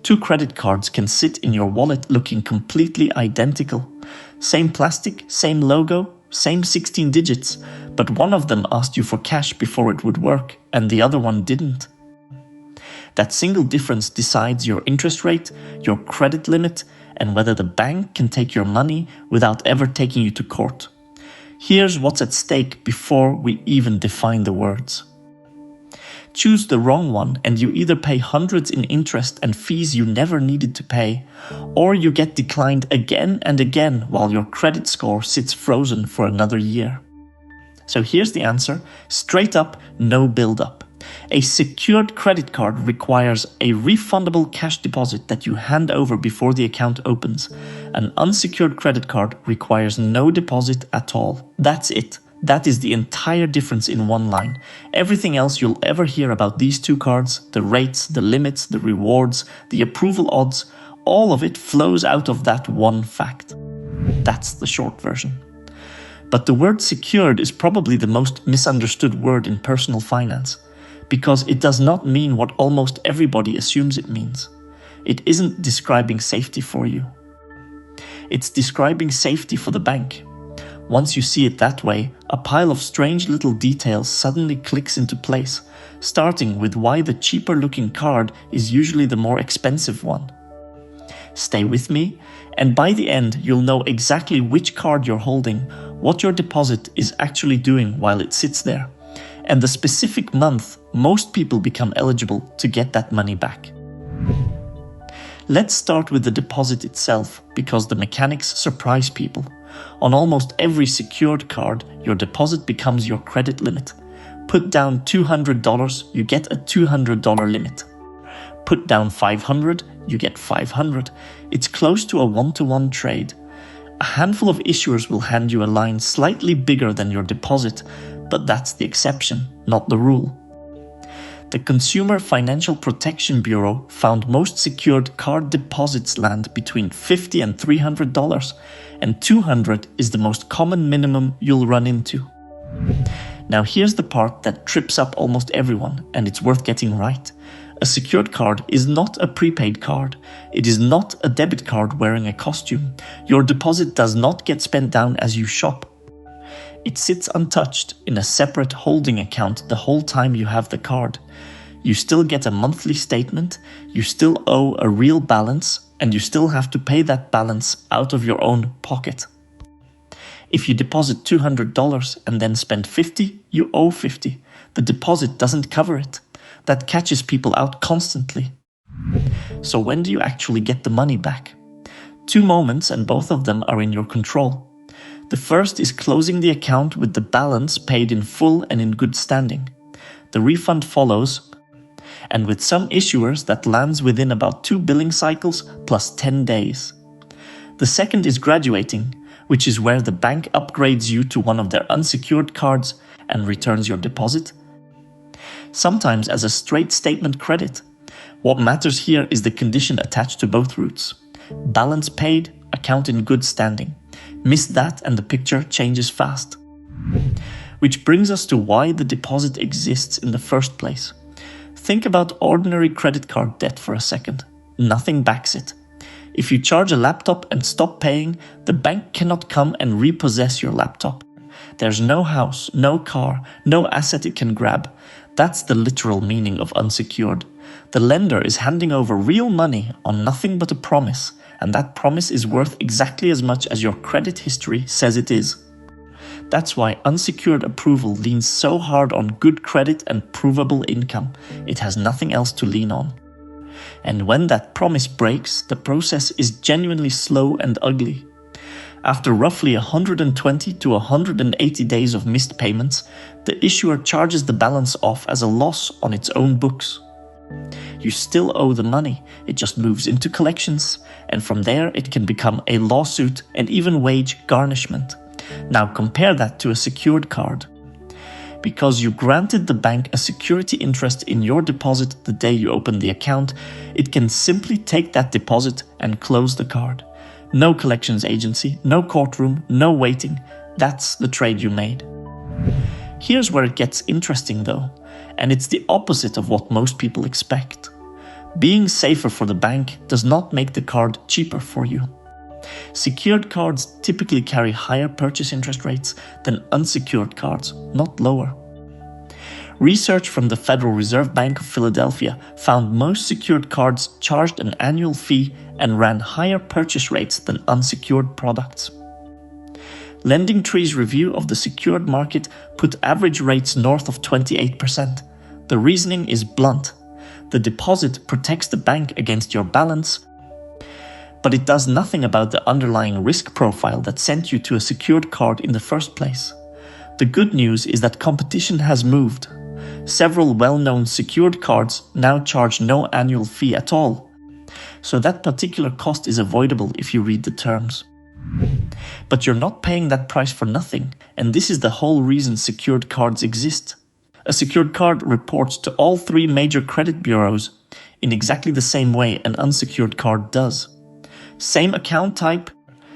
Two credit cards can sit in your wallet looking completely identical. Same plastic, same logo, same 16 digits, but one of them asked you for cash before it would work, and the other one didn't. That single difference decides your interest rate, your credit limit, and whether the bank can take your money without ever taking you to court. Here's what's at stake before we even define the words. Choose the wrong one and you either pay hundreds in interest and fees you never needed to pay, or you get declined again and again while your credit score sits frozen for another year. So here's the answer, straight up, no build-up. A secured credit card requires a refundable cash deposit that you hand over before the account opens. An unsecured credit card requires no deposit at all. That's it. That is the entire difference in one line. Everything else you'll ever hear about these two cards, the rates, the limits, the rewards, the approval odds, all of it flows out of that one fact. That's the short version. But the word secured is probably the most misunderstood word in personal finance, because it does not mean what almost everybody assumes it means. It isn't describing safety for you. It's describing safety for the bank. Once you see it that way, a pile of strange little details suddenly clicks into place, starting with why the cheaper looking card is usually the more expensive one. Stay with me, and by the end you'll know exactly which card you're holding, what your deposit is actually doing while it sits there, and the specific month most people become eligible to get that money back. Let's start with the deposit itself, because the mechanics surprise people. On almost every secured card, your deposit becomes your credit limit. Put down $200, you get a $200 limit. Put down $500, you get $500. It's close to a one-to-one trade. A handful of issuers will hand you a line slightly bigger than your deposit, but that's the exception, not the rule. The Consumer Financial Protection Bureau found most secured card deposits land between $50 and $300, and $200 is the most common minimum you'll run into. Now here's the part that trips up almost everyone, and it's worth getting right. A secured card is not a prepaid card. It is not a debit card wearing a costume. Your deposit does not get spent down as you shop. It sits untouched in a separate holding account the whole time you have the card. You still get a monthly statement, you still owe a real balance, and you still have to pay that balance out of your own pocket. If you deposit $200 and then spend $50, you owe $50. The deposit doesn't cover it. That catches people out constantly. So when do you actually get the money back? Two moments, and both of them are in your control. The first is closing the account with the balance paid in full and in good standing. The refund follows, and with some issuers that lands within about 2 billing cycles plus 10 days. The second is graduating, which is where the bank upgrades you to one of their unsecured cards and returns your deposit, sometimes as a straight statement credit. What matters here is the condition attached to both routes. Balance paid, account in good standing. Miss that and the picture changes fast. Which brings us to why the deposit exists in the first place. Think about ordinary credit card debt for a second. Nothing backs it. If you charge a laptop and stop paying, the bank cannot come and repossess your laptop. There's no house, no car, no asset it can grab. That's the literal meaning of unsecured. The lender is handing over real money on nothing but a promise, and that promise is worth exactly as much as your credit history says it is. That's why unsecured approval leans so hard on good credit and provable income. It has nothing else to lean on. And when that promise breaks, the process is genuinely slow and ugly. After roughly 120 to 180 days of missed payments, the issuer charges the balance off as a loss on its own books. You still owe the money, it just moves into collections, and from there it can become a lawsuit and even wage garnishment. Now compare that to a secured card. Because you granted the bank a security interest in your deposit the day you opened the account, it can simply take that deposit and close the card. No collections agency, no courtroom, no waiting. That's the trade you made. Here's where it gets interesting though, and it's the opposite of what most people expect. Being safer for the bank does not make the card cheaper for you. Secured cards typically carry higher purchase interest rates than unsecured cards, not lower. Research from the Federal Reserve Bank of Philadelphia found most secured cards charged an annual fee and ran higher purchase rates than unsecured products. LendingTree's review of the secured market put average rates north of 28%. The reasoning is blunt. The deposit protects the bank against your balance, but it does nothing about the underlying risk profile that sent you to a secured card in the first place. The good news is that competition has moved. Several well-known secured cards now charge no annual fee at all, so that particular cost is avoidable if you read the terms. But you're not paying that price for nothing, and this is the whole reason secured cards exist. A secured card reports to all 3 major credit bureaus in exactly the same way an unsecured card does. Same account type,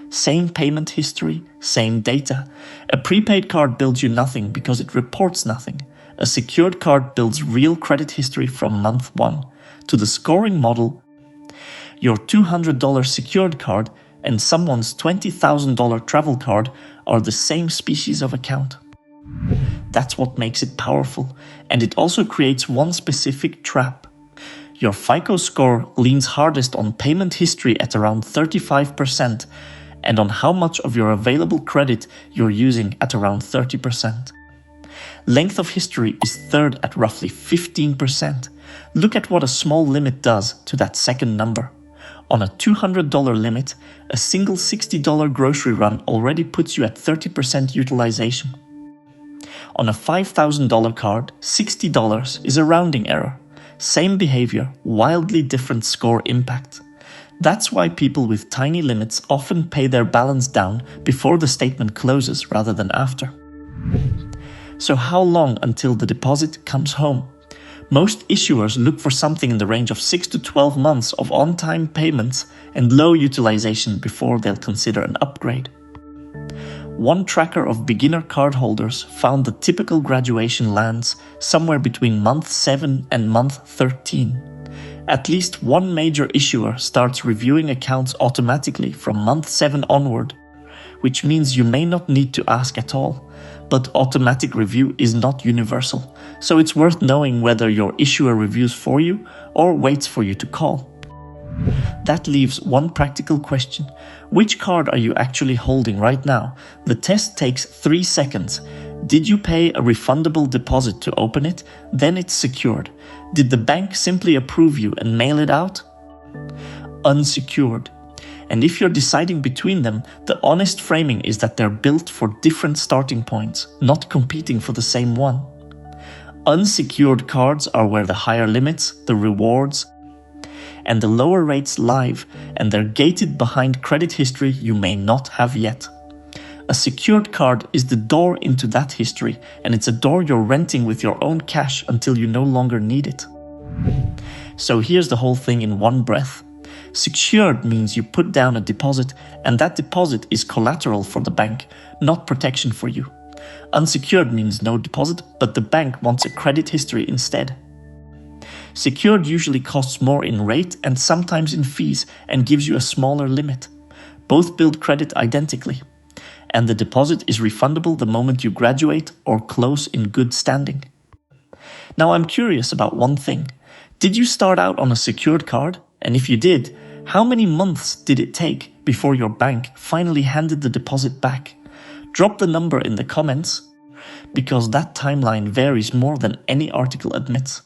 same payment history, same data. A prepaid card builds you nothing because it reports nothing. A secured card builds real credit history from month 1. To the scoring model, your $200 secured card and someone's $20,000 travel card are the same species of account. That's what makes it powerful, and it also creates one specific trap. Your FICO score leans hardest on payment history at around 35% and on how much of your available credit you're using at around 30%. Length of history is third at roughly 15%. Look at what a small limit does to that second number. On a $200 limit, a single $60 grocery run already puts you at 30% utilization. On a $5,000 card, $60 is a rounding error. Same behavior, wildly different score impact. That's why people with tiny limits often pay their balance down before the statement closes rather than after. So how long until the deposit comes home? Most issuers look for something in the range of 6 to 12 months of on-time payments and low utilization before they'll consider an upgrade. One tracker of beginner cardholders found the typical graduation lands somewhere between month 7 and month 13. At least one major issuer starts reviewing accounts automatically from month 7 onward, which means you may not need to ask at all. But automatic review is not universal, so it's worth knowing whether your issuer reviews for you or waits for you to call. That leaves one practical question. Which card are you actually holding right now? The test takes 3 seconds. Did you pay a refundable deposit to open it? Then it's secured. Did the bank simply approve you and mail it out? Unsecured. And if you're deciding between them, the honest framing is that they're built for different starting points, not competing for the same one. Unsecured cards are where the higher limits, the rewards, and the lower rates live, and they're gated behind credit history you may not have yet. A secured card is the door into that history, and it's a door you're renting with your own cash until you no longer need it. So here's the whole thing in one breath. Secured means you put down a deposit, and that deposit is collateral for the bank, not protection for you. Unsecured means no deposit, but the bank wants a credit history instead. Secured usually costs more in rate and sometimes in fees and gives you a smaller limit. Both build credit identically, and the deposit is refundable the moment you graduate or close in good standing. Now I'm curious about one thing. Did you start out on a secured card? And if you did, how many months did it take before your bank finally handed the deposit back? Drop the number in the comments, because that timeline varies more than any article admits.